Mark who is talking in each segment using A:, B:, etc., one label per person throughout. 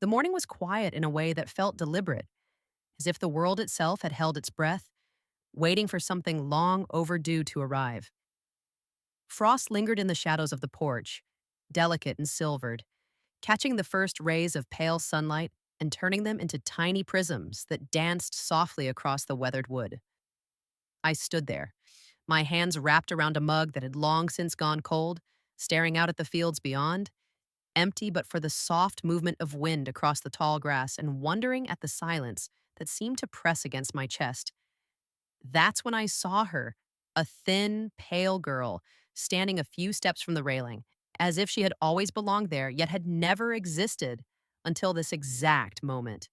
A: The morning was quiet in a way that felt deliberate, as if the world itself had held its breath, waiting for something long overdue to arrive. Frost lingered in the shadows of the porch, delicate and silvered, catching the first rays of pale sunlight and turning them into tiny prisms that danced softly across the weathered wood. I stood there, my hands wrapped around a mug that had long since gone cold, staring out at the fields beyond, empty but for the soft movement of wind across the tall grass and wondering at the silence that seemed to press against my chest. That's when I saw her, a thin, pale girl, standing a few steps from the railing, as if she had always belonged there, yet had never existed until this exact moment.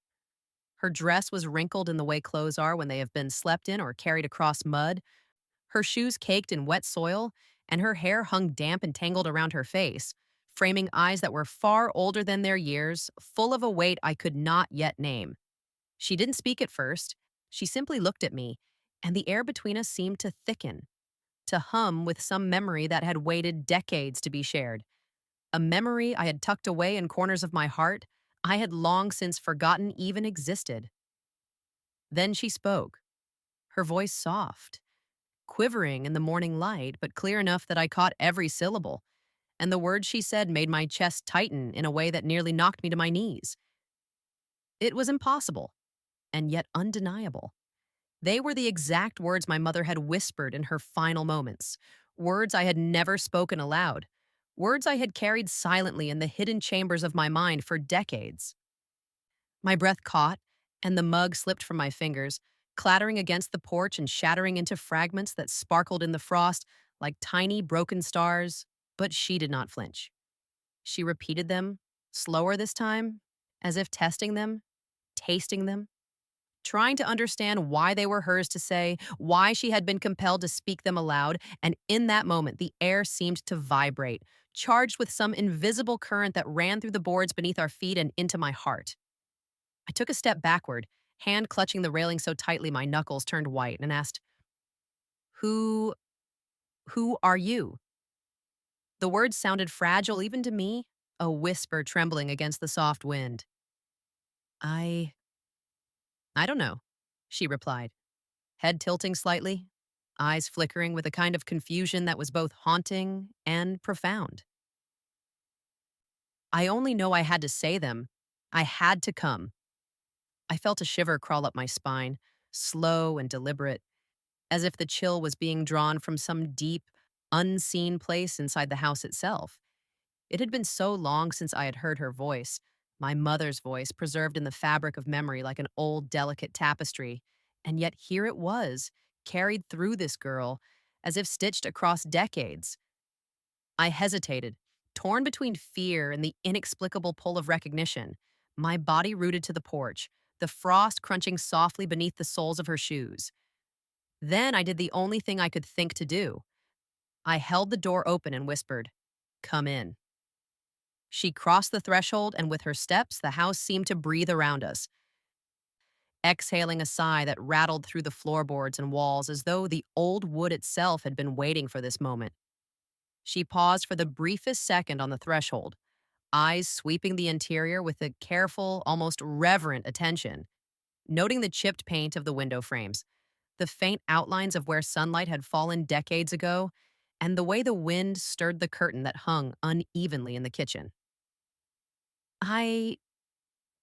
A: Her dress was wrinkled in the way clothes are when they have been slept in or carried across mud, her shoes caked in wet soil, and her hair hung damp and tangled around her face, framing eyes that were far older than their years, full of a weight I could not yet name. She didn't speak at first. She simply looked at me, and the air between us seemed to thicken, to hum with some memory that had waited decades to be shared. A memory I had tucked away in corners of my heart, I had long since forgotten even existed. Then she spoke, her voice soft, quivering in the morning light, but clear enough that I caught every syllable, and the words she said made my chest tighten in a way that nearly knocked me to my knees. It was impossible, and yet undeniable. They were the exact words my mother had whispered in her final moments, words I had never spoken aloud, words I had carried silently in the hidden chambers of my mind for decades. My breath caught, and the mug slipped from my fingers, clattering against the porch and shattering into fragments that sparkled in the frost like tiny broken stars, but she did not flinch. She repeated them, slower this time, as if testing them, tasting them, trying to understand why they were hers to say, why she had been compelled to speak them aloud, and in that moment the air seemed to vibrate, charged with some invisible current that ran through the boards beneath our feet and into my heart. I took a step backward, hand clutching the railing so tightly my knuckles turned white, and asked, Who who are you? The words sounded fragile even to me, a whisper trembling against the soft wind. I I don't know, she replied, head tilting slightly, eyes flickering with a kind of confusion that was both haunting and profound. I only know I had to say them. I had to come. I felt a shiver crawl up my spine, slow and deliberate, as if the chill was being drawn from some deep, unseen place inside the house itself. It had been so long since I had heard her voice, my mother's voice preserved in the fabric of memory like an old, delicate tapestry. And yet here it was, carried through this girl, as if stitched across decades. I hesitated, torn between fear and the inexplicable pull of recognition, my body rooted to the porch, the frost crunching softly beneath the soles of her shoes. Then I did the only thing I could think to do. I held the door open and whispered, Come in. She crossed the threshold, and with her steps, the house seemed to breathe around us, exhaling a sigh that rattled through the floorboards and walls as though the old wood itself had been waiting for this moment. She paused for the briefest second on the threshold, eyes sweeping the interior with a careful, almost reverent attention, noting the chipped paint of the window frames, the faint outlines of where sunlight had fallen decades ago, and the way the wind stirred the curtain that hung unevenly in the kitchen. I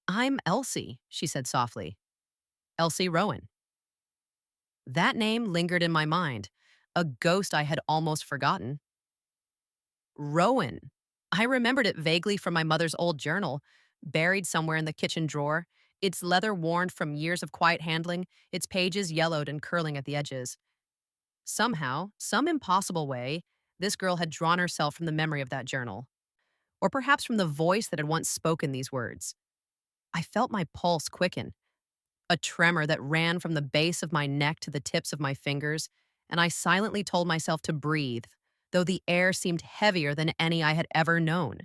A: I'm Elsie, she said softly. Elsie Rowan. That name lingered in my mind, a ghost I had almost forgotten. Rowan. I remembered it vaguely from my mother's old journal, buried somewhere in the kitchen drawer, its leather worn from years of quiet handling, its pages yellowed and curling at the edges. Somehow, some impossible way, this girl had drawn herself from the memory of that journal, or perhaps from the voice that had once spoken these words. I felt my pulse quicken, a tremor that ran from the base of my neck to the tips of my fingers, and I silently told myself to breathe, though the air seemed heavier than any I had ever known.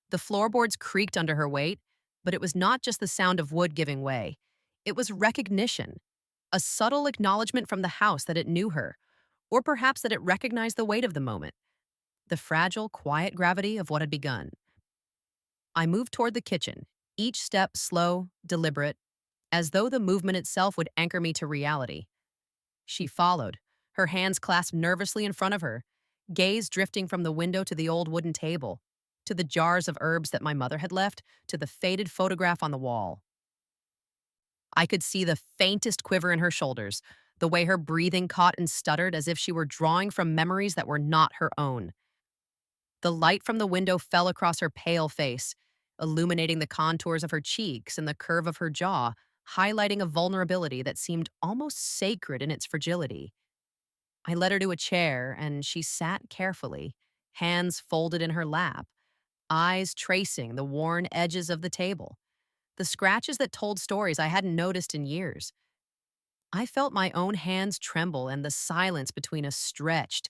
A: The floorboards creaked under her weight, but it was not just the sound of wood giving way. It was recognition, a subtle acknowledgement from the house that it knew her, or perhaps that it recognized the weight of the moment, the fragile, quiet gravity of what had begun. I moved toward the kitchen, each step slow, deliberate, as though the movement itself would anchor me to reality. She followed, her hands clasped nervously in front of her, gaze drifting from the window to the old wooden table, to the jars of herbs that my mother had left, to the faded photograph on the wall. I could see the faintest quiver in her shoulders, the way her breathing caught and stuttered as if she were drawing from memories that were not her own. The light from the window fell across her pale face, illuminating the contours of her cheeks and the curve of her jaw, highlighting a vulnerability that seemed almost sacred in its fragility. I led her to a chair, and she sat carefully, hands folded in her lap, eyes tracing the worn edges of the table, the scratches that told stories I hadn't noticed in years. I felt my own hands tremble and the silence between us stretched,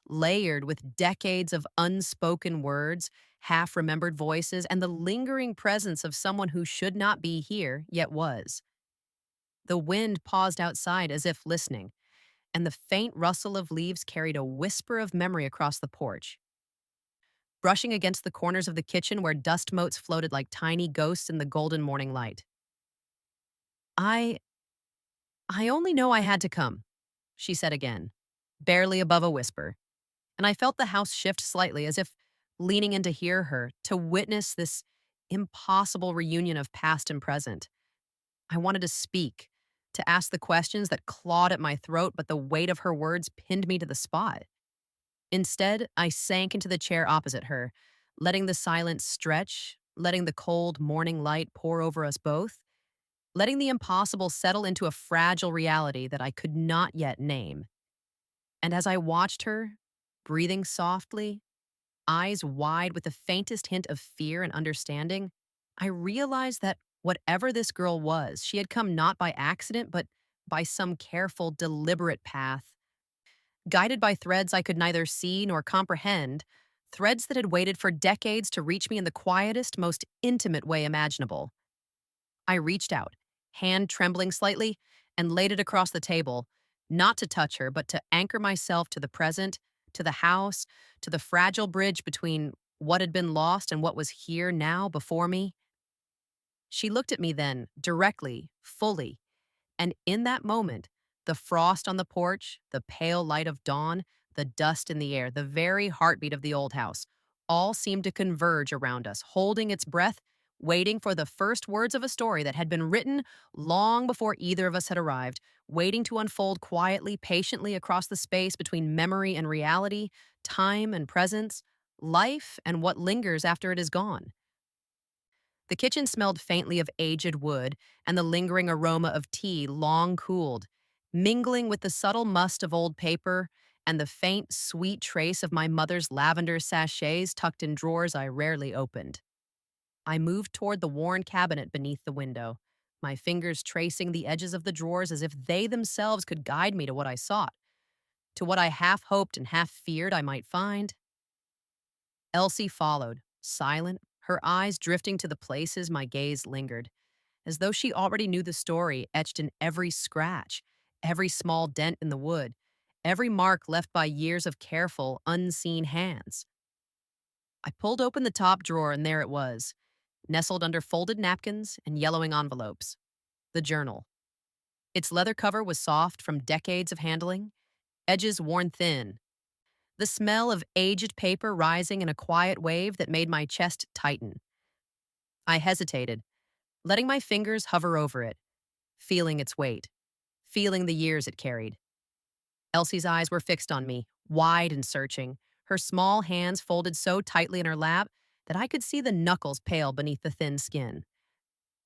A: layered with decades of unspoken words, half remembered voices, and the lingering presence of someone who should not be here, yet was. The wind paused outside as if listening, and the faint rustle of leaves carried a whisper of memory across the porch. Brushing against the corners of the kitchen where dust motes floated like tiny ghosts in the golden morning light. I I only know I had to come, she said again, barely above a whisper, and I felt the house shift slightly as if leaning in to hear her, to witness this impossible reunion of past and present. I wanted to speak, to ask the questions that clawed at my throat, but the weight of her words pinned me to the spot. Instead, I sank into the chair opposite her, letting the silence stretch, letting the cold morning light pour over us both, letting the impossible settle into a fragile reality that I could not yet name. And as I watched her, breathing softly, eyes wide with the faintest hint of fear and understanding, I realized that whatever this girl was, she had come not by accident, but by some careful, deliberate path, guided by threads I could neither see nor comprehend, threads that had waited for decades to reach me in the quietest, most intimate way imaginable. I reached out, hand trembling slightly, and laid it across the table, not to touch her, but to anchor myself to the present, to the house, to the fragile bridge between what had been lost and what was here now before me. She looked at me then, directly, fully, and in that moment, the frost on the porch, the pale light of dawn, the dust in the air, the very heartbeat of the old house, all seemed to converge around us, holding its breath, waiting for the first words of a story that had been written long before either of us had arrived, waiting to unfold quietly, patiently across the space between memory and reality, time and presence, life and what lingers after it is gone. The kitchen smelled faintly of aged wood and the lingering aroma of tea long cooled, mingling with the subtle must of old paper and the faint, sweet trace of my mother's lavender sachets tucked in drawers I rarely opened. I moved toward the worn cabinet beneath the window, my fingers tracing the edges of the drawers as if they themselves could guide me to what I sought, to what I half hoped and half feared I might find. Elsie followed, silent, her eyes drifting to the places my gaze lingered, as though she already knew the story etched in every scratch, every small dent in the wood, every mark left by years of careful, unseen hands. I pulled open the top drawer, and there it was, nestled under folded napkins and yellowing envelopes. The journal. Its leather cover was soft from decades of handling, edges worn thin, the smell of aged paper rising in a quiet wave that made my chest tighten. I hesitated, letting my fingers hover over it, feeling its weight, feeling the years it carried. Elsie's eyes were fixed on me, wide and searching, her small hands folded so tightly in her lap that I could see the knuckles pale beneath the thin skin.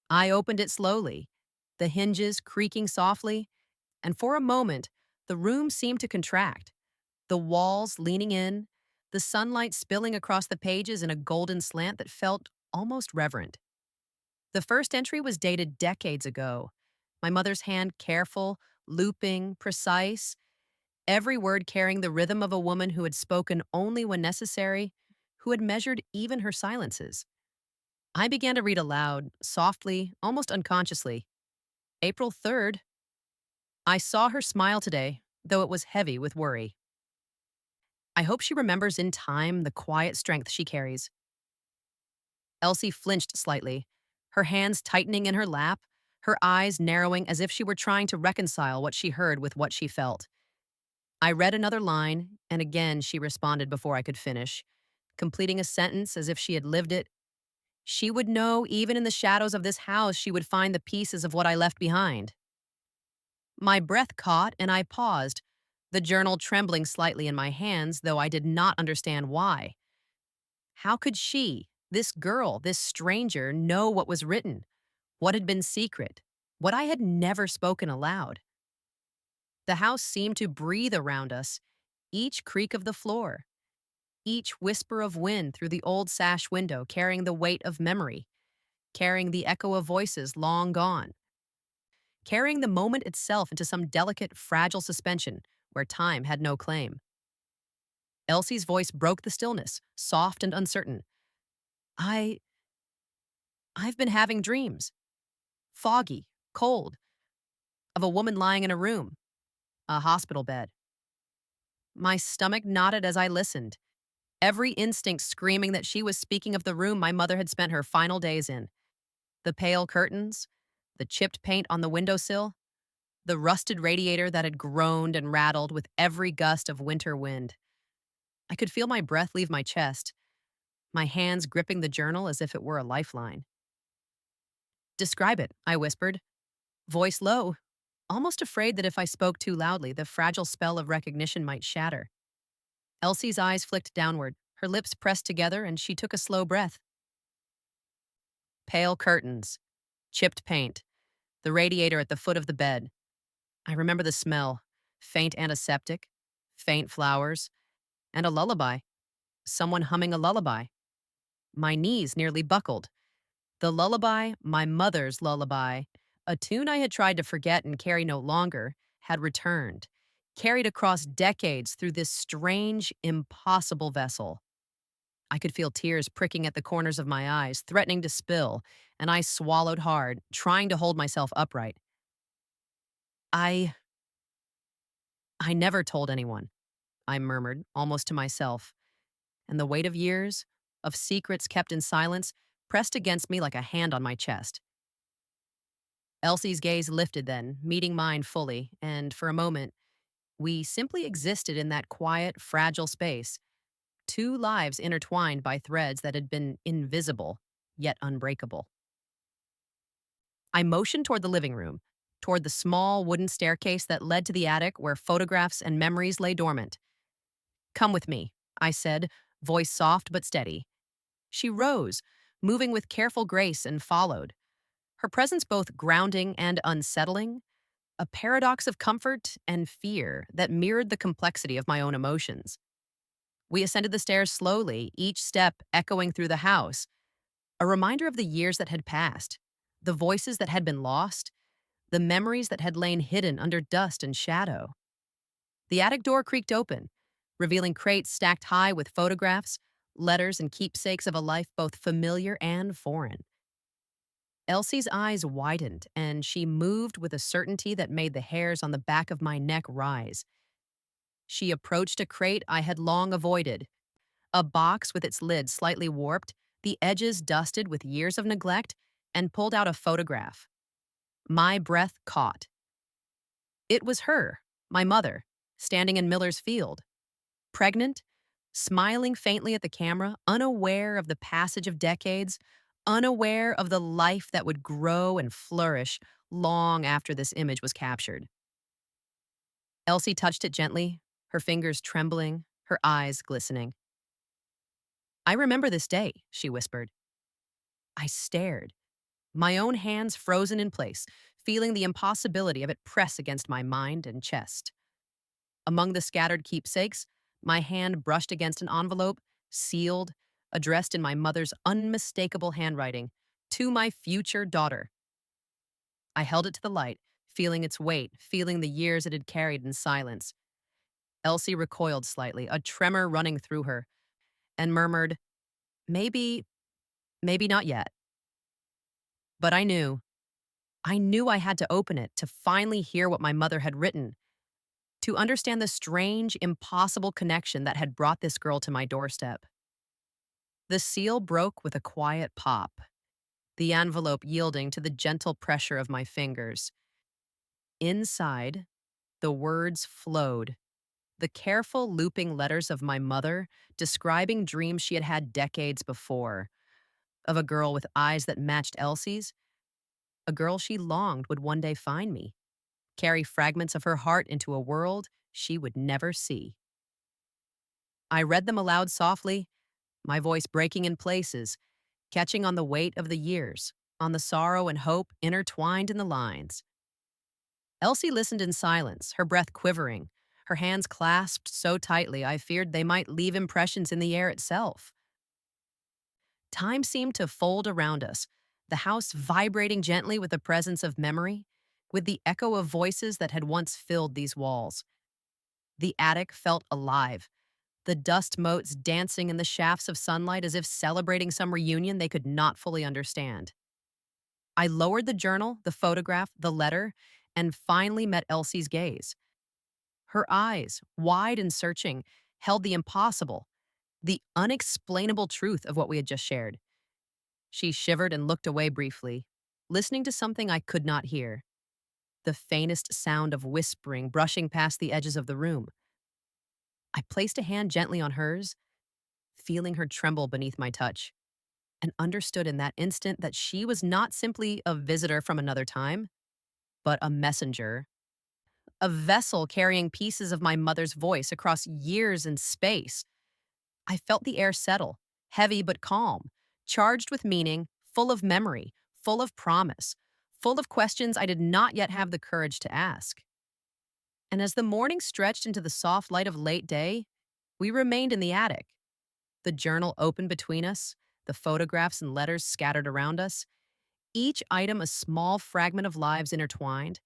A: I opened it slowly, the hinges creaking softly, and for a moment, the room seemed to contract, the walls leaning in, the sunlight spilling across the pages in a golden slant that felt almost reverent. The first entry was dated decades ago, my mother's hand careful, looping, precise, every word carrying the rhythm of a woman who had spoken only when necessary, who had measured even her silences. I began to read aloud, softly, almost unconsciously. April 3rd. I saw her smile today, though it was heavy with worry. I hope she remembers in time the quiet strength she carries. Elsie flinched slightly, her hands tightening in her lap, her eyes narrowing as if she were trying to reconcile what she heard with what she felt. I read another line, and again she responded before I could finish, completing a sentence as if she had lived it. She would know even in the shadows of this house she would find the pieces of what I left behind. My breath caught and I paused, the journal trembling slightly in my hands, though I did not understand why. How could she, this girl, this stranger, know what was written, what had been secret, what I had never spoken aloud? The house seemed to breathe around us, each creak of the floor, each whisper of wind through the old sash window carrying the weight of memory, carrying the echo of voices long gone, carrying the moment itself into some delicate, fragile suspension where time had no claim. Elsie's voice broke the stillness, soft and uncertain. I. I've been having dreams. Foggy, cold, of a woman lying in a room, a hospital bed. My stomach knotted as I listened, every instinct screaming that she was speaking of the room my mother had spent her final days in. The pale curtains, the chipped paint on the windowsill, the rusted radiator that had groaned and rattled with every gust of winter wind. I could feel my breath leave my chest, my hands gripping the journal as if it were a lifeline. Describe it, I whispered, voice low, almost afraid that if I spoke too loudly, the fragile spell of recognition might shatter. Elsie's eyes flicked downward, her lips pressed together, and she took a slow breath. Pale curtains, chipped paint, the radiator at the foot of the bed. I remember the smell, faint antiseptic, faint flowers, and a lullaby. Someone humming a lullaby. My knees nearly buckled. The lullaby, my mother's lullaby, a tune I had tried to forget and carry no longer, had returned, carried across decades through this strange, impossible vessel. I could feel tears pricking at the corners of my eyes, threatening to spill, and I swallowed hard, trying to hold myself upright. I. I never told anyone, I murmured, almost to myself, and the weight of years, of secrets kept in silence, pressed against me like a hand on my chest. Elsie's gaze lifted then, meeting mine fully, and for a moment, we simply existed in that quiet, fragile space, two lives intertwined by threads that had been invisible, yet unbreakable. I motioned toward the living room, toward the small wooden staircase that led to the attic where photographs and memories lay dormant. Come with me, I said, voice soft but steady. She rose, moving with careful grace, and followed. Her presence both grounding and unsettling, a paradox of comfort and fear that mirrored the complexity of my own emotions. We ascended the stairs slowly, each step echoing through the house, a reminder of the years that had passed, the voices that had been lost, the memories that had lain hidden under dust and shadow. The attic door creaked open, revealing crates stacked high with photographs, letters, and keepsakes of a life both familiar and foreign. Elsie's eyes widened, and she moved with a certainty that made the hairs on the back of my neck rise. She approached a crate I had long avoided, a box with its lid slightly warped, the edges dusted with years of neglect, and pulled out a photograph. My breath caught. It was her, my mother, standing in Miller's Field, pregnant, smiling faintly at the camera, unaware of the passage of decades, unaware of the life that would grow and flourish long after this image was captured. Elsie touched it gently, her fingers trembling, her eyes glistening. I remember this day, she whispered. I stared, my own hands frozen in place, feeling the impossibility of it press against my mind and chest. Among the scattered keepsakes, my hand brushed against an envelope, sealed, addressed in my mother's unmistakable handwriting, to my future daughter. I held it to the light, feeling its weight, feeling the years it had carried in silence. Elsie recoiled slightly, a tremor running through her, and murmured, maybe, maybe not yet. But I knew I had to open it to finally hear what my mother had written, to understand the strange, impossible connection that had brought this girl to my doorstep. The seal broke with a quiet pop. the envelope yielding to the gentle pressure of my fingers. Inside, the words flowed, the careful looping letters of my mother describing dreams she had had decades before, of a girl with eyes that matched Elsie's, a girl she longed would one day find me, carry fragments of her heart into a world she would never see. I read them aloud softly, my voice breaking in places, catching on the weight of the years, on the sorrow and hope intertwined in the lines. Elsie listened in silence, her breath quivering, her hands clasped so tightly I feared they might leave impressions in the air itself. Time seemed to fold around us, the house vibrating gently with the presence of memory, with the echo of voices that had once filled these walls. The attic felt alive, the dust motes dancing in the shafts of sunlight as if celebrating some reunion they could not fully understand. I lowered the journal, the photograph, the letter, and finally met Elsie's gaze. Her eyes, wide and searching, held the impossible, the unexplainable truth of what we had just shared. She shivered and looked away briefly, listening to something I could not hear, the faintest sound of whispering brushing past the edges of the room. I placed a hand gently on hers, feeling her tremble beneath my touch, and understood in that instant that she was not simply a visitor from another time, but a messenger, a vessel carrying pieces of my mother's voice across years and space. I felt the air settle, heavy but calm, charged with meaning, full of memory, full of promise, full of questions I did not yet have the courage to ask. And as the morning stretched into the soft light of late day, we remained in the attic, the journal open between us, the photographs and letters scattered around us, each item a small fragment of lives intertwined,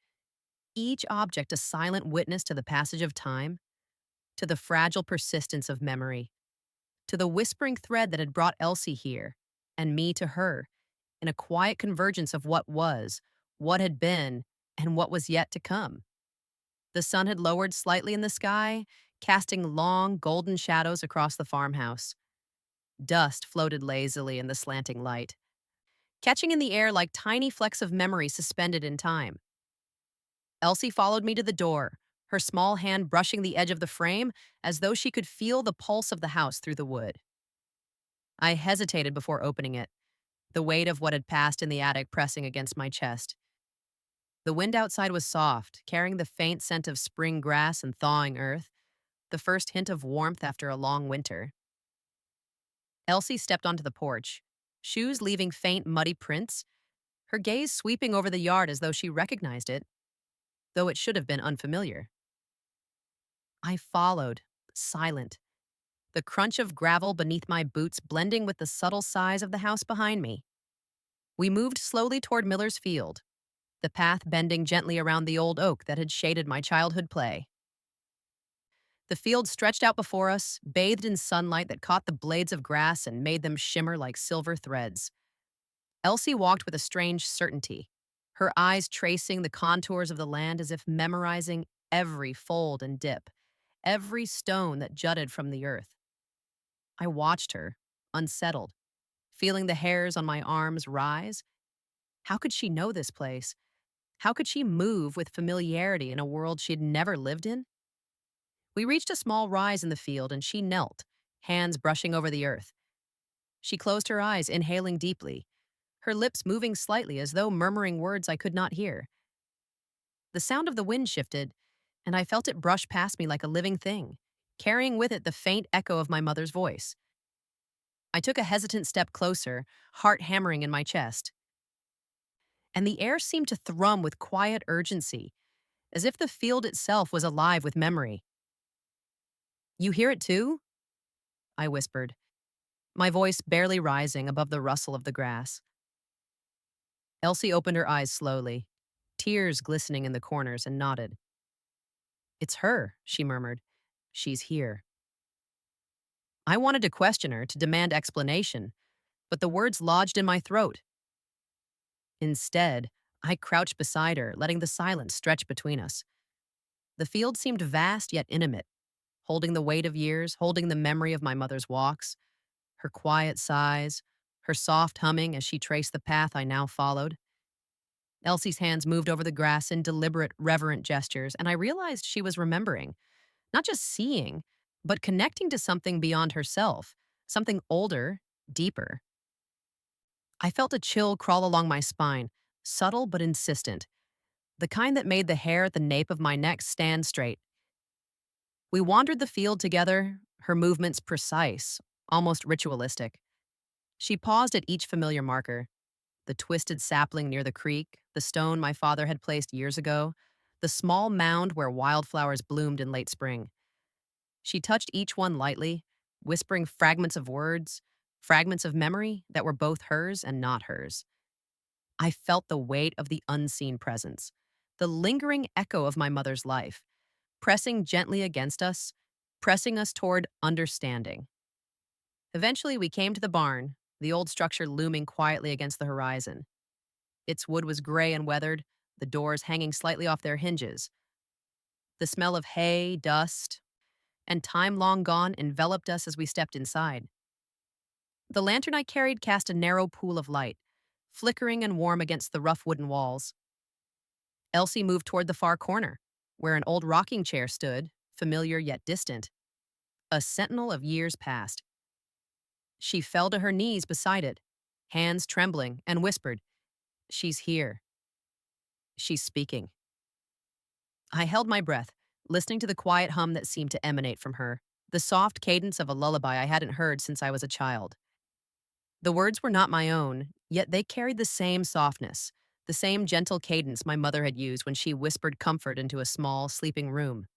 A: each object a silent witness to the passage of time, to the fragile persistence of memory, to the whispering thread that had brought Elsie here, and me to her, in a quiet convergence of what was, what had been, and what was yet to come. The sun had lowered slightly in the sky, casting long, golden shadows across the farmhouse. Dust floated lazily in the slanting light, catching in the air like tiny flecks of memory suspended in time. Elsie followed me to the door, her small hand brushing the edge of the frame as though she could feel the pulse of the house through the wood. I hesitated before opening it, the weight of what had passed in the attic pressing against my chest. The wind outside was soft, carrying the faint scent of spring grass and thawing earth, the first hint of warmth after a long winter. Elsie stepped onto the porch, shoes leaving faint muddy prints, her gaze sweeping over the yard as though she recognized it, though it should have been unfamiliar. I followed, silent, the crunch of gravel beneath my boots blending with the subtle sighs of the house behind me. We moved slowly toward Miller's Field, the path bending gently around the old oak that had shaded my childhood play. The field stretched out before us, bathed in sunlight that caught the blades of grass and made them shimmer like silver threads. Elsie walked with a strange certainty, her eyes tracing the contours of the land as if memorizing every fold and dip, every stone that jutted from the earth. I watched her, unsettled, feeling the hairs on my arms rise. How could she know this place? How could she move with familiarity in a world she'd never lived in? We reached a small rise in the field and she knelt, hands brushing over the earth. She closed her eyes, inhaling deeply, her lips moving slightly as though murmuring words I could not hear. The sound of the wind shifted, and I felt it brush past me like a living thing, carrying with it the faint echo of my mother's voice. I took a hesitant step closer, heart hammering in my chest. And the air seemed to thrum with quiet urgency, as if the field itself was alive with memory. "You hear it too?" I whispered, my voice barely rising above the rustle of the grass. Elsie opened her eyes slowly, tears glistening in the corners, and nodded. "It's her," she murmured. "She's here." I wanted to question her, to demand explanation, but the words lodged in my throat. Instead, I crouched beside her, letting the silence stretch between us. The field seemed vast yet intimate, holding the weight of years, holding the memory of my mother's walks, her quiet sighs, her soft humming as she traced the path I now followed. Elsie's hands moved over the grass in deliberate, reverent gestures, and I realized she was remembering, not just seeing, but connecting to something beyond herself, something older, deeper. I felt a chill crawl along my spine, subtle but insistent, the kind that made the hair at the nape of my neck stand straight. We wandered the field together, her movements precise, almost ritualistic. She paused at each familiar marker: the twisted sapling near the creek, the stone my father had placed years ago, the small mound where wildflowers bloomed in late spring. She touched each one lightly, whispering fragments of words, fragments of memory that were both hers and not hers. I felt the weight of the unseen presence, the lingering echo of my mother's life, pressing gently against us, pressing us toward understanding. Eventually, we came to the barn, the old structure looming quietly against the horizon. Its wood was gray and weathered, the doors hanging slightly off their hinges. The smell of hay, dust, and time long gone enveloped us as we stepped inside. The lantern I carried cast a narrow pool of light, flickering and warm against the rough wooden walls. Elsie moved toward the far corner, where an old rocking chair stood, familiar yet distant, a sentinel of years past. She fell to her knees beside it, hands trembling, and whispered, "She's here. She's speaking." I held my breath, listening to the quiet hum that seemed to emanate from her, the soft cadence of a lullaby I hadn't heard since I was a child. The words were not my own, yet they carried the same softness, the same gentle cadence my mother had used when she whispered comfort into a small, sleeping room.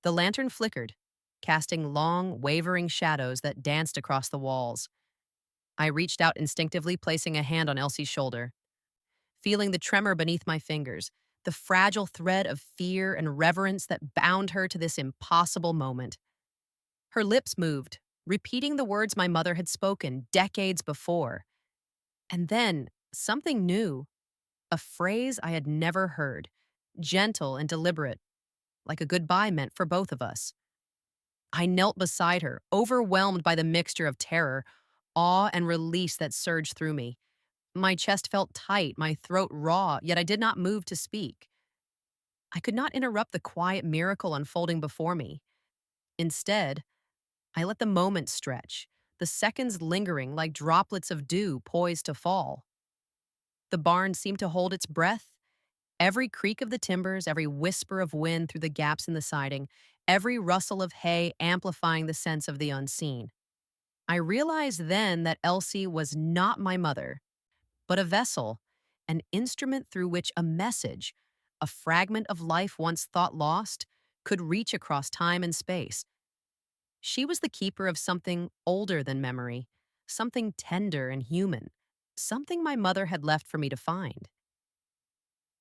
A: The lantern flickered, casting long, wavering shadows that danced across the walls. I reached out instinctively, placing a hand on Elsie's shoulder, feeling the tremor beneath my fingers, the fragile thread of fear and reverence that bound her to this impossible moment. Her lips moved, repeating the words my mother had spoken decades before. And then, something new, a phrase I had never heard, gentle and deliberate, like a goodbye meant for both of us. I knelt beside her, overwhelmed by the mixture of terror, awe, and release that surged through me. My chest felt tight, my throat raw, yet I did not move to speak. I could not interrupt the quiet miracle unfolding before me. Instead, I let the moment stretch, the seconds lingering like droplets of dew poised to fall. The barn seemed to hold its breath. Every creak of the timbers, every whisper of wind through the gaps in the siding, every rustle of hay amplifying the sense of the unseen. I realized then that Elsie was not my mother, but a vessel, an instrument through which a message, a fragment of life once thought lost, could reach across time and space. She was the keeper of something older than memory, something tender and human, something my mother had left for me to find.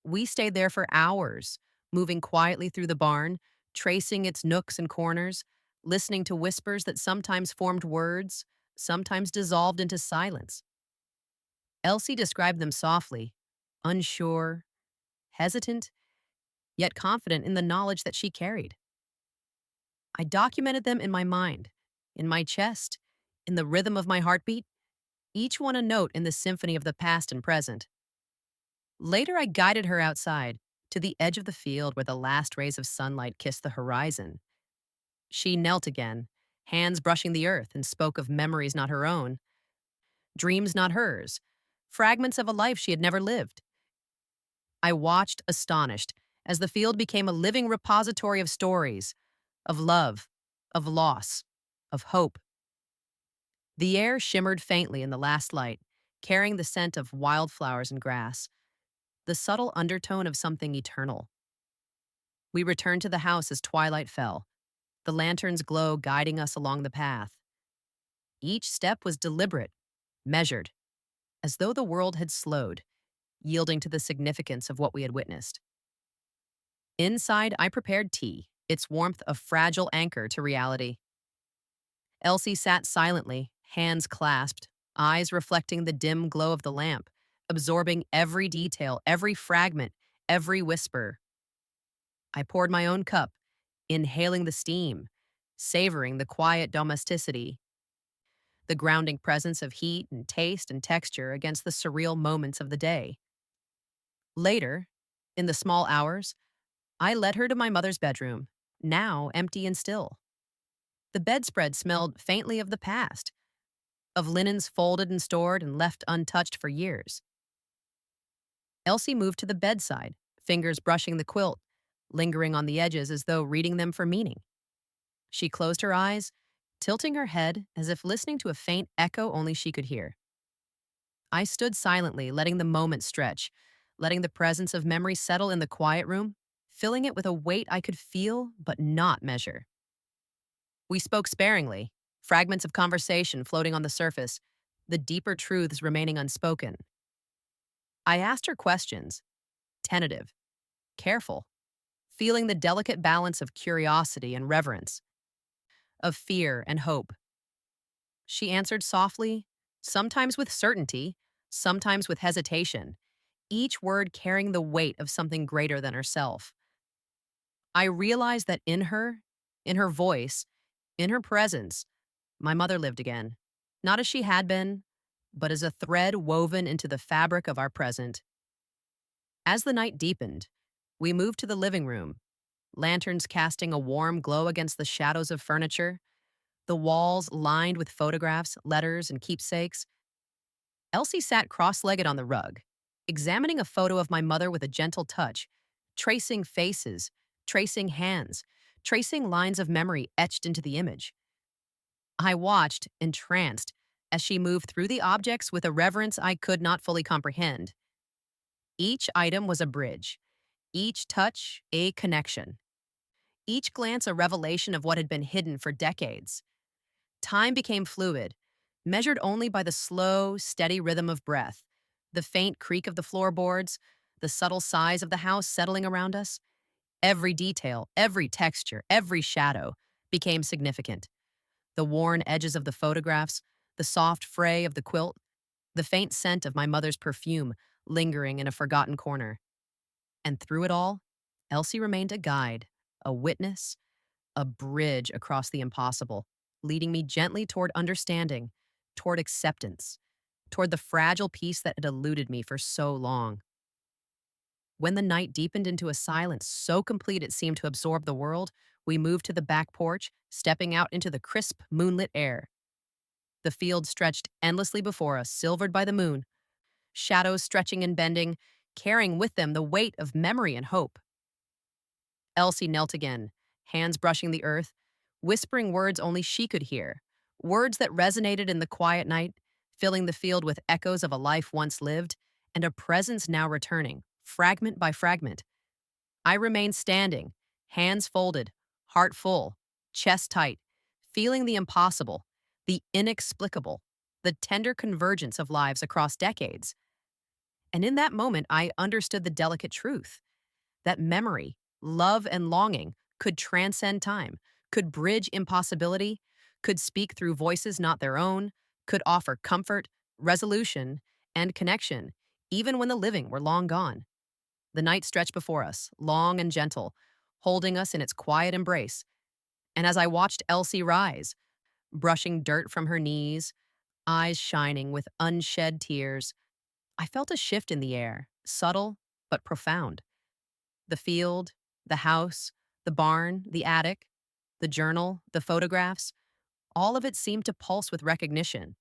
A: We stayed there for hours, moving quietly through the barn, tracing its nooks and corners, listening to whispers that sometimes formed words, sometimes dissolved into silence. Elsie described them softly, unsure, hesitant, yet confident in the knowledge that she carried. I documented them in my mind, in my chest, in the rhythm of my heartbeat, each one a note in the symphony of the past and present. Later, I guided her outside, to the edge of the field where the last rays of sunlight kissed the horizon. She knelt again, hands brushing the earth, and spoke of memories not her own, dreams not hers, fragments of a life she had never lived. I watched, astonished, as the field became a living repository of stories, of love, of loss, of hope. The air shimmered faintly in the last light, carrying the scent of wildflowers and grass, the subtle undertone of something eternal. We returned to the house as twilight fell, the lantern's glow guiding us along the path. Each step was deliberate, measured, as though the world had slowed, yielding to the significance of what we had witnessed. Inside, I prepared tea, its warmth a fragile anchor to reality. Elsie sat silently, hands clasped, eyes reflecting the dim glow of the lamp, absorbing every detail, every fragment, every whisper. I poured my own cup, inhaling the steam, savoring the quiet domesticity. the grounding presence of heat and taste and texture against the surreal moments of the day. Later, in the small hours, I led her to my mother's bedroom, now empty and still. The bedspread smelled faintly of the past, of linens folded and stored and left untouched for years. Elsie moved to the bedside, fingers brushing the quilt, lingering on the edges as though reading them for meaning. She closed her eyes, tilting her head as if listening to a faint echo only she could hear. I stood silently, letting the moment stretch, letting the presence of memory settle in the quiet room, filling it with a weight I could feel but not measure. We spoke sparingly, fragments of conversation floating on the surface, the deeper truths remaining unspoken. I asked her questions, tentative, careful, feeling the delicate balance of curiosity and reverence, of fear and hope. She answered softly, sometimes with certainty, sometimes with hesitation, each word carrying the weight of something greater than herself. I realized that in her voice, in her presence, my mother lived again, not as she had been, but as a thread woven into the fabric of our present. As the night deepened, we moved to the living room, lanterns casting a warm glow against the shadows of furniture, the walls lined with photographs, letters, and keepsakes. Elsie sat cross-legged on the rug, examining a photo of my mother with a gentle touch, tracing faces, tracing hands, tracing lines of memory etched into the image. I watched, entranced, as she moved through the objects with a reverence I could not fully comprehend. Each item was a bridge, each touch a connection, each glance a revelation of what had been hidden for decades. Time became fluid, measured only by the slow, steady rhythm of breath, the faint creak of the floorboards, the subtle sighs of the house settling around us. Every detail, every texture, every shadow became significant. The worn edges of the photographs, the soft fray of the quilt, the faint scent of my mother's perfume lingering in a forgotten corner. And through it all, Elsie remained a guide, a witness, a bridge across the impossible, leading me gently toward understanding, toward acceptance, toward the fragile peace that had eluded me for so long. When the night deepened into a silence so complete it seemed to absorb the world, we moved to the back porch, stepping out into the crisp, moonlit air. The field stretched endlessly before us, silvered by the moon, shadows stretching and bending, carrying with them the weight of memory and hope. Elsie knelt again, hands brushing the earth, whispering words only she could hear, words that resonated in the quiet night, filling the field with echoes of a life once lived and a presence now returning, fragment by fragment. I remained standing, hands folded, heart full, chest tight, feeling the impossible, the inexplicable, the tender convergence of lives across decades. And in that moment, I understood the delicate truth that memory, love, and longing could transcend time, could bridge impossibility, could speak through voices not their own, could offer comfort, resolution, and connection, even when the living were long gone. The night stretched before us, long and gentle, holding us in its quiet embrace. And as I watched Elsie rise, brushing dirt from her knees, eyes shining with unshed tears, I felt a shift in the air, subtle but profound. The field, the house, the barn, the attic, the journal, the photographs, all of it seemed to pulse with recognition,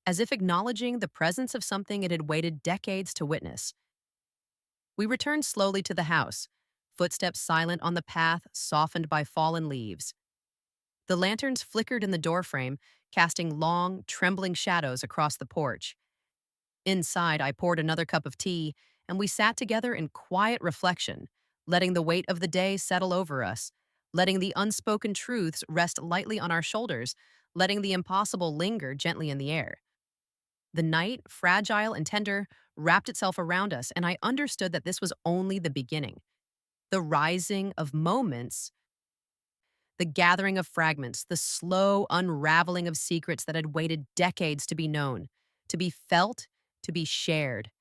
A: as if acknowledging the presence of something it had waited decades to witness. We returned slowly to the house, footsteps silent on the path softened by fallen leaves. The lanterns flickered in the doorframe, casting long, trembling shadows across the porch. Inside, I poured another cup of tea, and we sat together in quiet reflection, letting the weight of the day settle over us, letting the unspoken truths rest lightly on our shoulders, letting the impossible linger gently in the air. The night, fragile and tender, wrapped itself around us, and I understood that this was only the beginning. The rising of moments, the gathering of fragments, the slow unraveling of secrets that had waited decades to be known, to be felt, to be shared.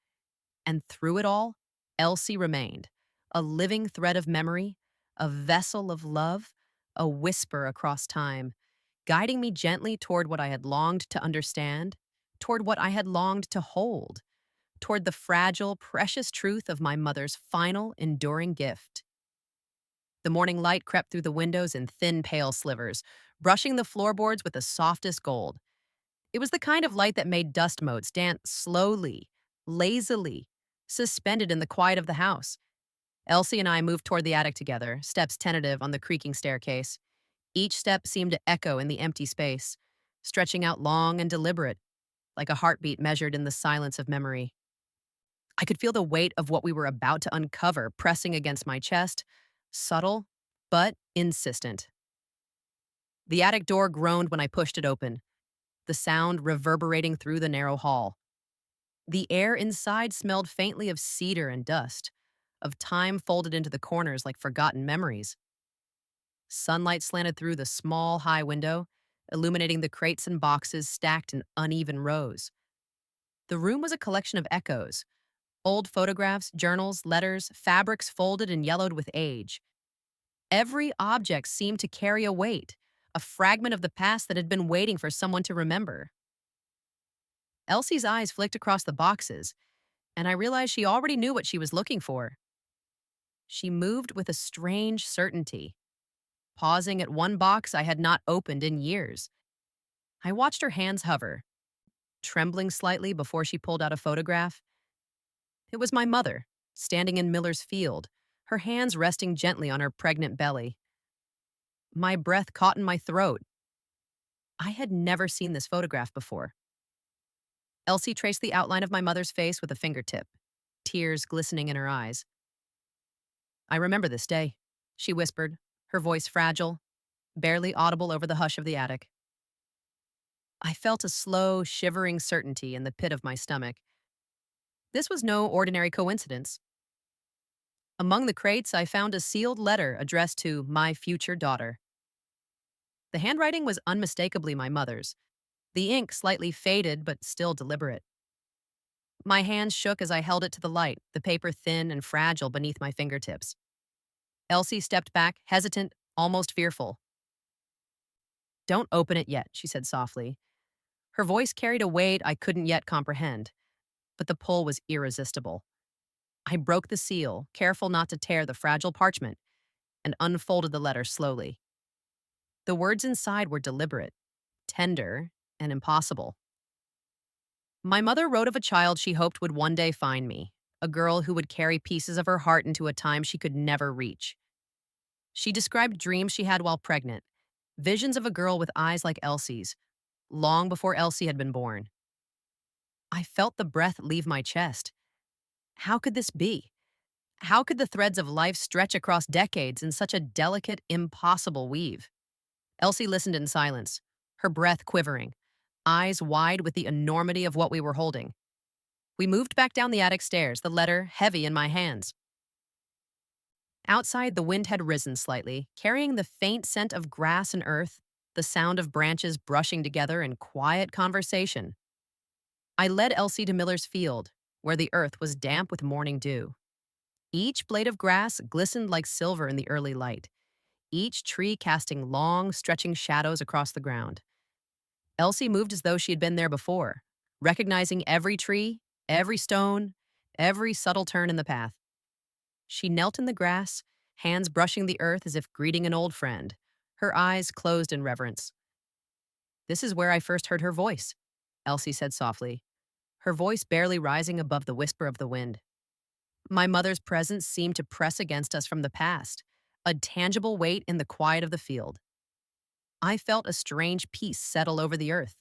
A: And through it all, Elsie remained, a living thread of memory, a vessel of love, a whisper across time, guiding me gently toward what I had longed to understand, toward what I had longed to hold, toward the fragile, precious truth of my mother's final, enduring gift. The morning light crept through the windows in thin, pale slivers, brushing the floorboards with the softest gold. It was the kind of light that made dust motes dance slowly, lazily, suspended in the quiet of the house. Elsie and I moved toward the attic together, steps tentative on the creaking staircase. Each step seemed to echo in the empty space, stretching out long and deliberate, like a heartbeat measured in the silence of memory. I could feel the weight of what we were about to uncover pressing against my chest, subtle but insistent. The attic door groaned when I pushed it open, the sound reverberating through the narrow hall. The air inside smelled faintly of cedar and dust, of time folded into the corners like forgotten memories. Sunlight slanted through the small, high window, illuminating the crates and boxes stacked in uneven rows. The room was a collection of echoes: old photographs, journals, letters, fabrics folded and yellowed with age. Every object seemed to carry a weight, a fragment of the past that had been waiting for someone to remember. Elsie's eyes flicked across the boxes, and I realized she already knew what she was looking for. She moved with a strange certainty, pausing at one box I had not opened in years. I watched her hands hover, trembling slightly before she pulled out a photograph. It was my mother, standing in Miller's field, her hands resting gently on her pregnant belly. My breath caught in my throat. I had never seen this photograph before. Elsie traced the outline of my mother's face with a fingertip, tears glistening in her eyes. "I remember this day," she whispered, her voice fragile, barely audible over the hush of the attic. I felt a slow, shivering certainty in the pit of my stomach. This was no ordinary coincidence. Among the crates, I found a sealed letter addressed to my future daughter. The handwriting was unmistakably my mother's, the ink slightly faded but still deliberate. My hands shook as I held it to the light, the paper thin and fragile beneath my fingertips. Elsie stepped back, hesitant, almost fearful. "Don't open it yet," she said softly. Her voice carried a weight I couldn't yet comprehend, but the pull was irresistible. I broke the seal, careful not to tear the fragile parchment, and unfolded the letter slowly. The words inside were deliberate, tender, and impossible. My mother wrote of a child she hoped would one day find me, a girl who would carry pieces of her heart into a time she could never reach. She described dreams she had while pregnant, visions of a girl with eyes like Elsie's, long before Elsie had been born. I felt the breath leave my chest. How could this be? How could the threads of life stretch across decades in such a delicate, impossible weave? Elsie listened in silence, her breath quivering, eyes wide with the enormity of what we were holding. We moved back down the attic stairs, the letter heavy in my hands. Outside, the wind had risen slightly, carrying the faint scent of grass and earth, the sound of branches brushing together in quiet conversation. I led Elsie to Miller's field, where the earth was damp with morning dew. Each blade of grass glistened like silver in the early light, each tree casting long, stretching shadows across the ground. Elsie moved as though she had been there before, recognizing every tree, every stone, every subtle turn in the path. She knelt in the grass, hands brushing the earth as if greeting an old friend, her eyes closed in reverence. "This is where I first heard her voice," Elsie said softly, her voice barely rising above the whisper of the wind. My mother's presence seemed to press against us from the past, a tangible weight in the quiet of the field. I felt a strange peace settle over the earth,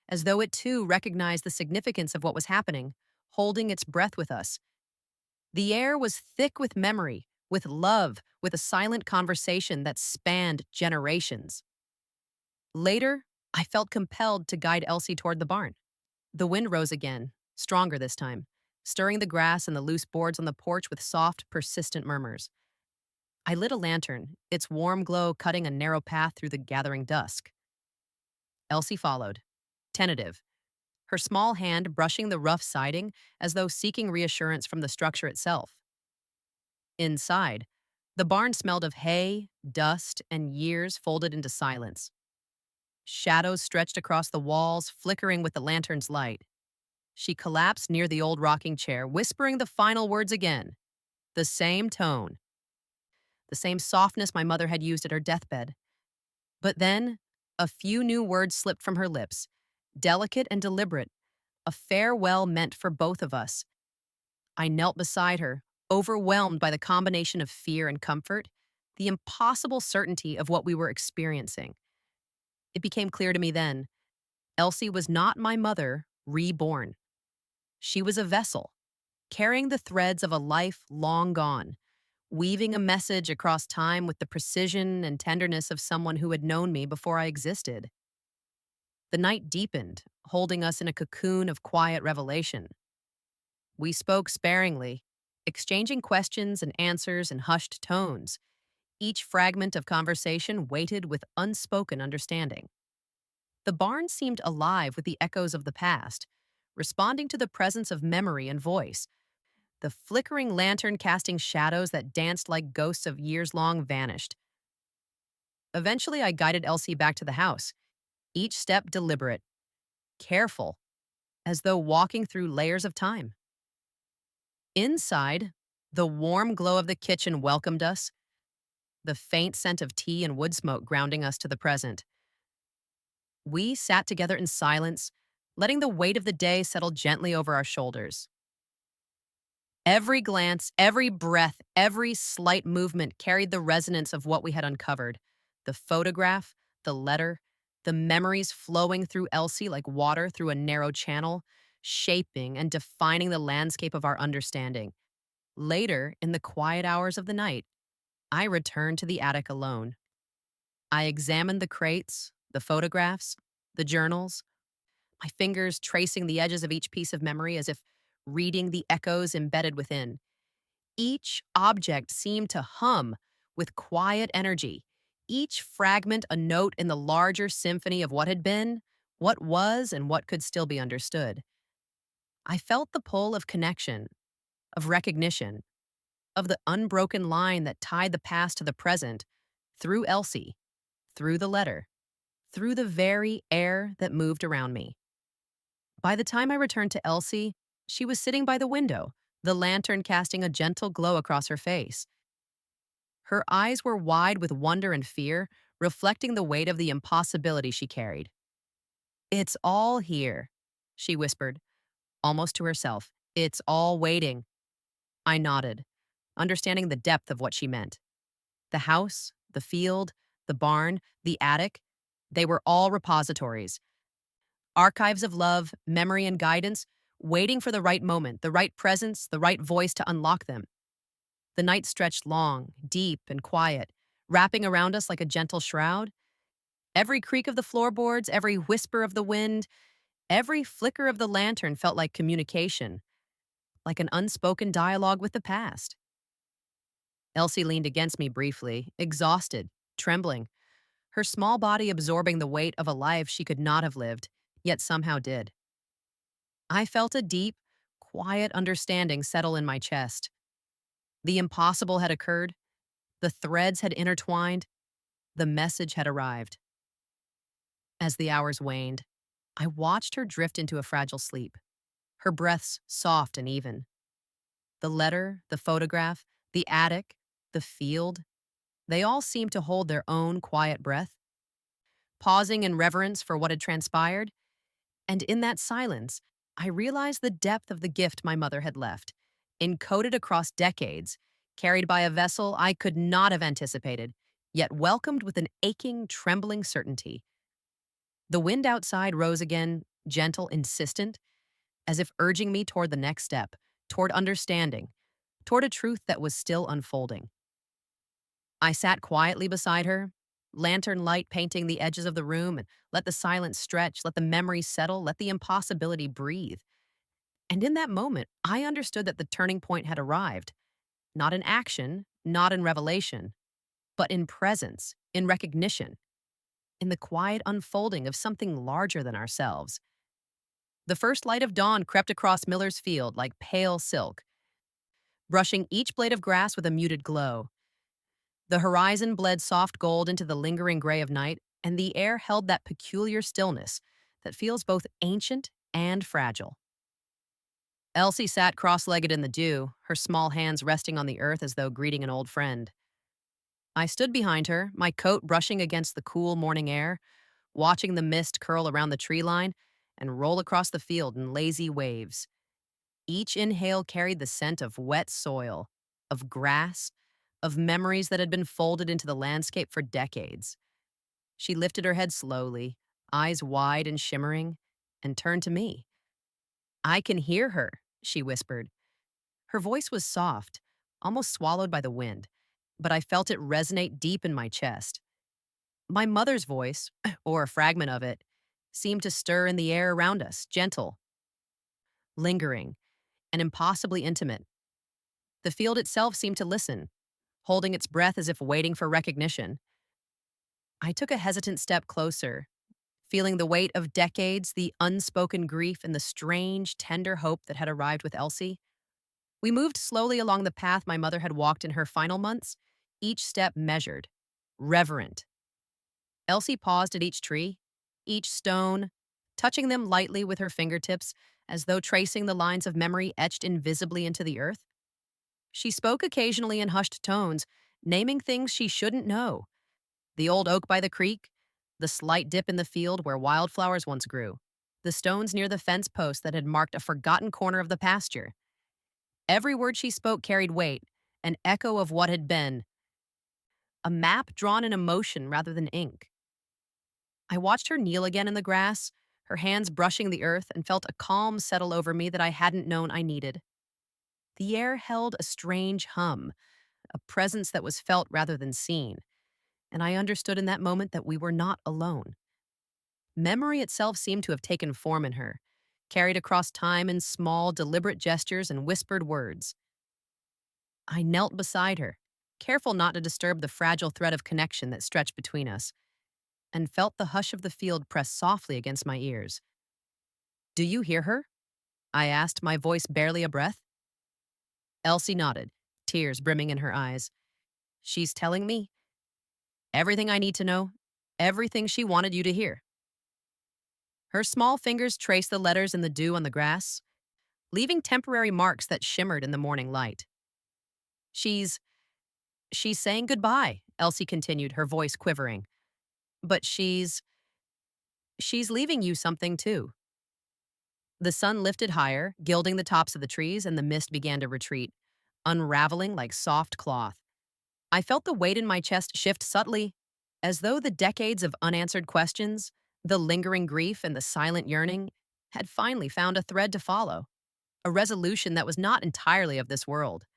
A: as though it too recognized the significance of what was happening, holding its breath with us. The air was thick with memory, with love, with a silent conversation that spanned generations. Later, I felt compelled to guide Elsie toward the barn. The wind rose again, stronger this time, stirring the grass and the loose boards on the porch with soft, persistent murmurs. I lit a lantern, its warm glow cutting a narrow path through the gathering dusk. Elsie followed, tentative, her small hand brushing the rough siding as though seeking reassurance from the structure itself. Inside, the barn smelled of hay, dust, and years folded into silence. Shadows stretched across the walls, flickering with the lantern's light. She collapsed near the old rocking chair, whispering the final words again. The same tone, the same softness my mother had used at her deathbed. But then, a few new words slipped from her lips, delicate and deliberate, a farewell meant for both of us. I knelt beside her, overwhelmed by the combination of fear and comfort, the impossible certainty of what we were experiencing. It became clear to me then, Elsie was not my mother, reborn. She was a vessel, carrying the threads of a life long gone, weaving a message across time with the precision and tenderness of someone who had known me before I existed. The night deepened, holding us in a cocoon of quiet revelation. We spoke sparingly, exchanging questions and answers in hushed tones, each fragment of conversation weighted with unspoken understanding. The barn seemed alive with the echoes of the past, responding to the presence of memory and voice, the flickering lantern casting shadows that danced like ghosts of years long vanished. Eventually, I guided Elsie back to the house, each step deliberate, careful, as though walking through layers of time. Inside, the warm glow of the kitchen welcomed us, the faint scent of tea and wood smoke grounding us to the present. We sat together in silence, letting the weight of the day settle gently over our shoulders. Every glance, every breath, every slight movement carried the resonance of what we had uncovered. The photograph, the letter, the memories flowing through Elsie like water through a narrow channel, shaping and defining the landscape of our understanding. Later, in the quiet hours of the night, I returned to the attic alone. I examined the crates, the photographs, the journals, my fingers tracing the edges of each piece of memory as if reading the echoes embedded within. Each object seemed to hum with quiet energy, each fragment a note in the larger symphony of what had been, what was, and what could still be understood. I felt the pull of connection, of recognition, of the unbroken line that tied the past to the present, through Elsie, through the letter, through the very air that moved around me. By the time I returned to Elsie, she was sitting by the window, the lantern casting a gentle glow across her face. Her eyes were wide with wonder and fear, reflecting the weight of the impossibility she carried. "It's all here," she whispered, almost to herself. "It's all waiting." I nodded, understanding the depth of what she meant. The house, the field, the barn, the attic, they were all repositories. Archives of love, memory, and guidance, waiting for the right moment, the right presence, the right voice to unlock them. The night stretched long, deep, and quiet, wrapping around us like a gentle shroud. Every creak of the floorboards, every whisper of the wind, every flicker of the lantern felt like communication, like an unspoken dialogue with the past. Elsie leaned against me briefly, exhausted, trembling, her small body absorbing the weight of a life she could not have lived, yet somehow did. I felt a deep, quiet understanding settle in my chest. The impossible had occurred, the threads had intertwined, the message had arrived. As the hours waned, I watched her drift into a fragile sleep, her breaths soft and even. The letter, the photograph, the attic, the field, they all seemed to hold their own quiet breath. Pausing in reverence for what had transpired, and in that silence, I realized the depth of the gift my mother had left, encoded across decades, carried by a vessel I could not have anticipated, yet welcomed with an aching, trembling certainty. The wind outside rose again, gentle, insistent, as if urging me toward the next step, toward understanding, toward a truth that was still unfolding. I sat quietly beside her, lantern light painting the edges of the room, and let the silence stretch, let the memories settle, let the impossibility breathe. And in that moment, I understood that the turning point had arrived, not in action, not in revelation, but in presence, in recognition, in the quiet unfolding of something larger than ourselves. The first light of dawn crept across Miller's field like pale silk, brushing each blade of grass with a muted glow. The horizon bled soft gold into the lingering gray of night, and the air held that peculiar stillness that feels both ancient and fragile. Elsie sat cross legged in the dew, her small hands resting on the earth as though greeting an old friend. I stood behind her, my coat brushing against the cool morning air, watching the mist curl around the tree line and roll across the field in lazy waves. Each inhale carried the scent of wet soil, of grass, of memories that had been folded into the landscape for decades. She lifted her head slowly, eyes wide and shimmering, and turned to me. "I can hear her," she whispered. Her voice was soft, almost swallowed by the wind, but I felt it resonate deep in my chest. My mother's voice, or a fragment of it, seemed to stir in the air around us, gentle, lingering, and impossibly intimate. The field itself seemed to listen, holding its breath as if waiting for recognition. I took a hesitant step closer, feeling the weight of decades, the unspoken grief, and the strange, tender hope that had arrived with Elsie. We moved slowly along the path my mother had walked in her final months, each step measured, reverent. Elsie paused at each tree, each stone, touching them lightly with her fingertips as though tracing the lines of memory etched invisibly into the earth. She spoke occasionally in hushed tones, naming things she shouldn't know: the old oak by the creek, the slight dip in the field where wildflowers once grew, the stones near the fence post that had marked a forgotten corner of the pasture. Every word she spoke carried weight, an echo of what had been, a map drawn in emotion rather than ink. I watched her kneel again in the grass, her hands brushing the earth, and felt a calm settle over me that I hadn't known I needed. The air held a strange hum, a presence that was felt rather than seen, and I understood in that moment that we were not alone. Memory itself seemed to have taken form in her, carried across time in small, deliberate gestures and whispered words. I knelt beside her, careful not to disturb the fragile thread of connection that stretched between us, and felt the hush of the field press softly against my ears. "Do you hear her?" I asked, my voice barely a breath. Elsie nodded, tears brimming in her eyes. "She's telling me everything I need to know, everything she wanted you to hear." Her small fingers traced the letters in the dew on the grass, leaving temporary marks that shimmered in the morning light. She's she's saying goodbye," Elsie continued, her voice quivering. "But she's leaving you something too." The sun lifted higher, gilding the tops of the trees, and the mist began to retreat, unraveling like soft cloth. I felt the weight in my chest shift subtly, as though the decades of unanswered questions, the lingering grief, and the silent yearning had finally found a thread to follow, a resolution that was not entirely of this world.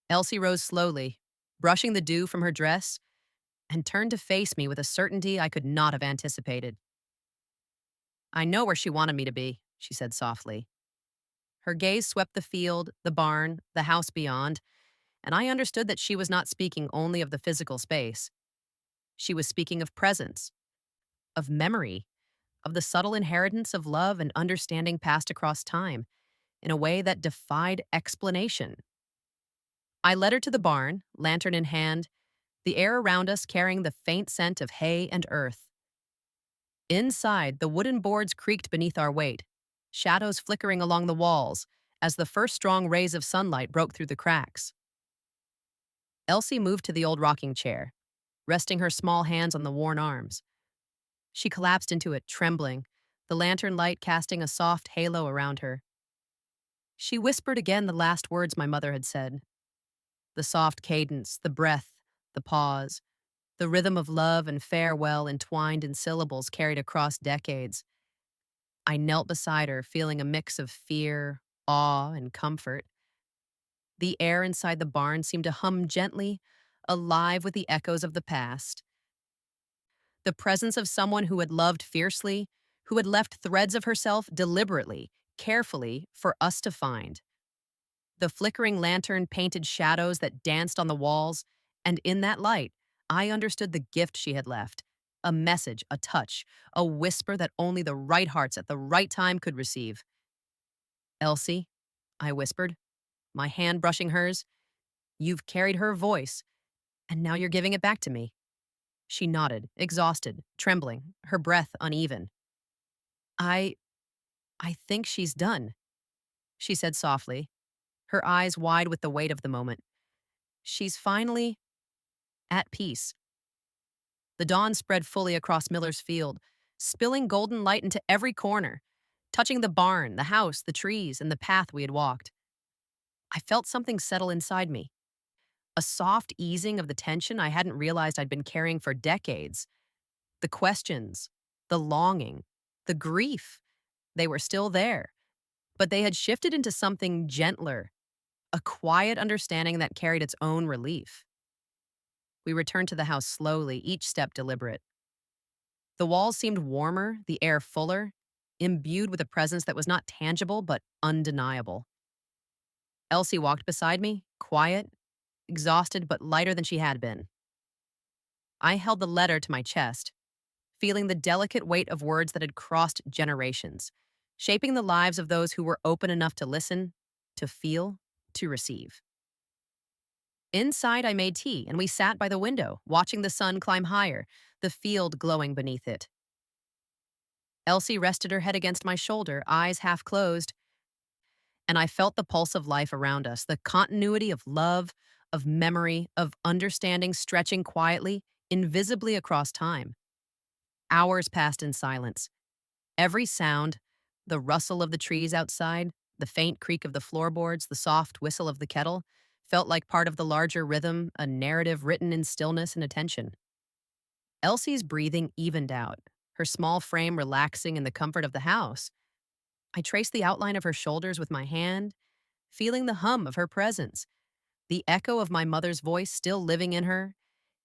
A: Elsie rose slowly, brushing the dew from her dress, and turned to face me with a certainty I could not have anticipated. "I know where she wanted me to be," she said softly. Her gaze swept the field, the barn, the house beyond, and I understood that she was not speaking only of the physical space. She was speaking of presence, of memory, of the subtle inheritance of love and understanding passed across time in a way that defied explanation. I led her to the barn, lantern in hand, the air around us carrying the faint scent of hay and earth. Inside, the wooden boards creaked beneath our weight, shadows flickering along the walls as the first strong rays of sunlight broke through the cracks. Elsie moved to the old rocking chair, resting her small hands on the worn arms. She collapsed into it, trembling, the lantern light casting a soft halo around her. She whispered again the last words my mother had said. The soft cadence, the breath, the pause, the rhythm of love and farewell entwined in syllables carried across decades. I knelt beside her, feeling a mix of fear, awe, and comfort. The air inside the barn seemed to hum gently, alive with the echoes of the past. The presence of someone who had loved fiercely, who had left threads of herself deliberately, carefully, for us to find. The flickering lantern painted shadows that danced on the walls, and in that light, I understood the gift she had left. A message, a touch, a whisper that only the right hearts at the right time could receive. "Elsie," I whispered, my hand brushing hers, "you've carried her voice, and now you're giving it back to me." She nodded, exhausted, trembling, her breath uneven. I I think she's done, she said softly, her eyes wide with the weight of the moment. She's finally at peace. The dawn spread fully across Miller's field, spilling golden light into every corner, touching the barn, the house, the trees, and the path we had walked. I felt something settle inside me, a soft easing of the tension I hadn't realized I'd been carrying for decades. The questions, the longing, the grief, they were still there, but they had shifted into something gentler, a quiet understanding that carried its own relief. We returned to the house slowly, each step deliberate. The walls seemed warmer, the air fuller, imbued with a presence that was not tangible but undeniable. Elsie walked beside me, quiet, exhausted but lighter than she had been. I held the letter to my chest, feeling the delicate weight of words that had crossed generations, shaping the lives of those who were open enough to listen, to feel, to receive. Inside, I made tea, and we sat by the window, watching the sun climb higher, the field glowing beneath it. Elsie rested her head against my shoulder, eyes half closed, and I felt the pulse of life around us, the continuity of love, of memory, of understanding stretching quietly, invisibly across time. Hours passed in silence. Every sound, the rustle of the trees outside, the faint creak of the floorboards, the soft whistle of the kettle, felt like part of the larger rhythm, a narrative written in stillness and attention. Elsie's breathing evened out, her small frame relaxing in the comfort of the house. I traced the outline of her shoulders with my hand, feeling the hum of her presence, the echo of my mother's voice still living in her,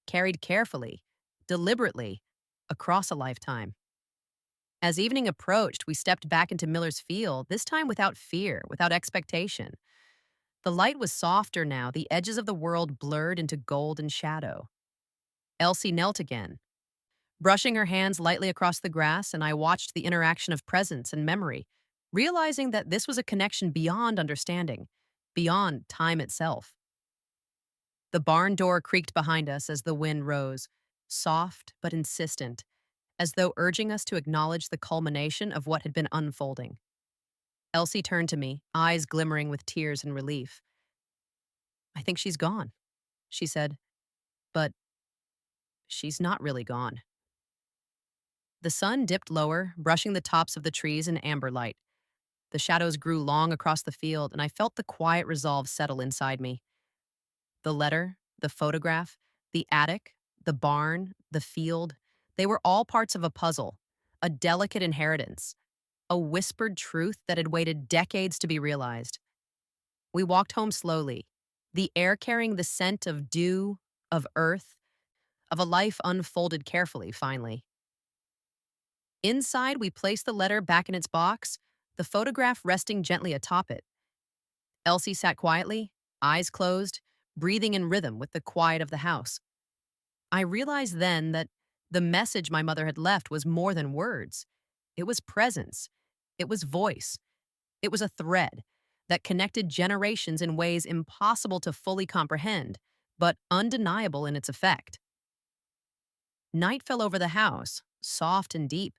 A: carried carefully, deliberately, across a lifetime. As evening approached, we stepped back into Miller's field, this time without fear, without expectation. The light was softer now, the edges of the world blurred into gold and shadow. Elsie knelt again, brushing her hands lightly across the grass, and I watched the interaction of presence and memory, realizing that this was a connection beyond understanding, beyond time itself. The barn door creaked behind us as the wind rose, soft but insistent, as though urging us to acknowledge the culmination of what had been unfolding. Elsie turned to me, eyes glimmering with tears and relief. "I think she's gone," she said, "but she's not really gone." The sun dipped lower, brushing the tops of the trees in amber light. The shadows grew long across the field, and I felt the quiet resolve settle inside me. The letter, the photograph, the attic, the barn, the field, they were all parts of a puzzle, a delicate inheritance, a whispered truth that had waited decades to be realized. We walked home slowly, the air carrying the scent of dew, of earth, of a life unfolded carefully, finally. Inside, we placed the letter back in its box, the photograph resting gently atop it. Elsie sat quietly, eyes closed, breathing in rhythm with the quiet of the house. I realized then that the message my mother had left was more than words. It was presence. It was voice. It was a thread that connected generations in ways impossible to fully comprehend, but undeniable in its effect. Night fell over the house, soft and deep,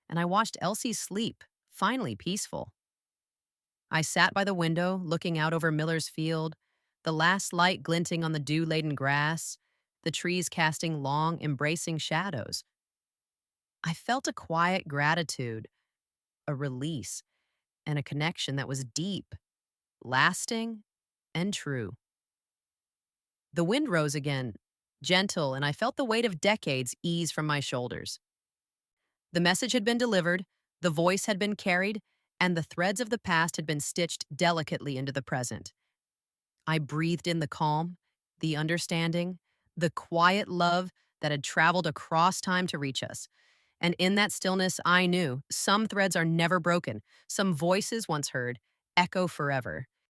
A: and I watched Elsie sleep, finally peaceful. I sat by the window, looking out over Miller's field, the last light glinting on the dew-laden grass, the trees casting long, embracing shadows. I felt a quiet gratitude, a release, and a connection that was deep, lasting, and true. The wind rose again, gentle, and I felt the weight of decades ease from my shoulders. The message had been delivered, the voice had been carried, and the threads of the past had been stitched delicately into the present. I breathed in the calm, the understanding, the quiet love that had traveled across time to reach us. And in that stillness, I knew some threads are never broken, some voices once heard echo forever.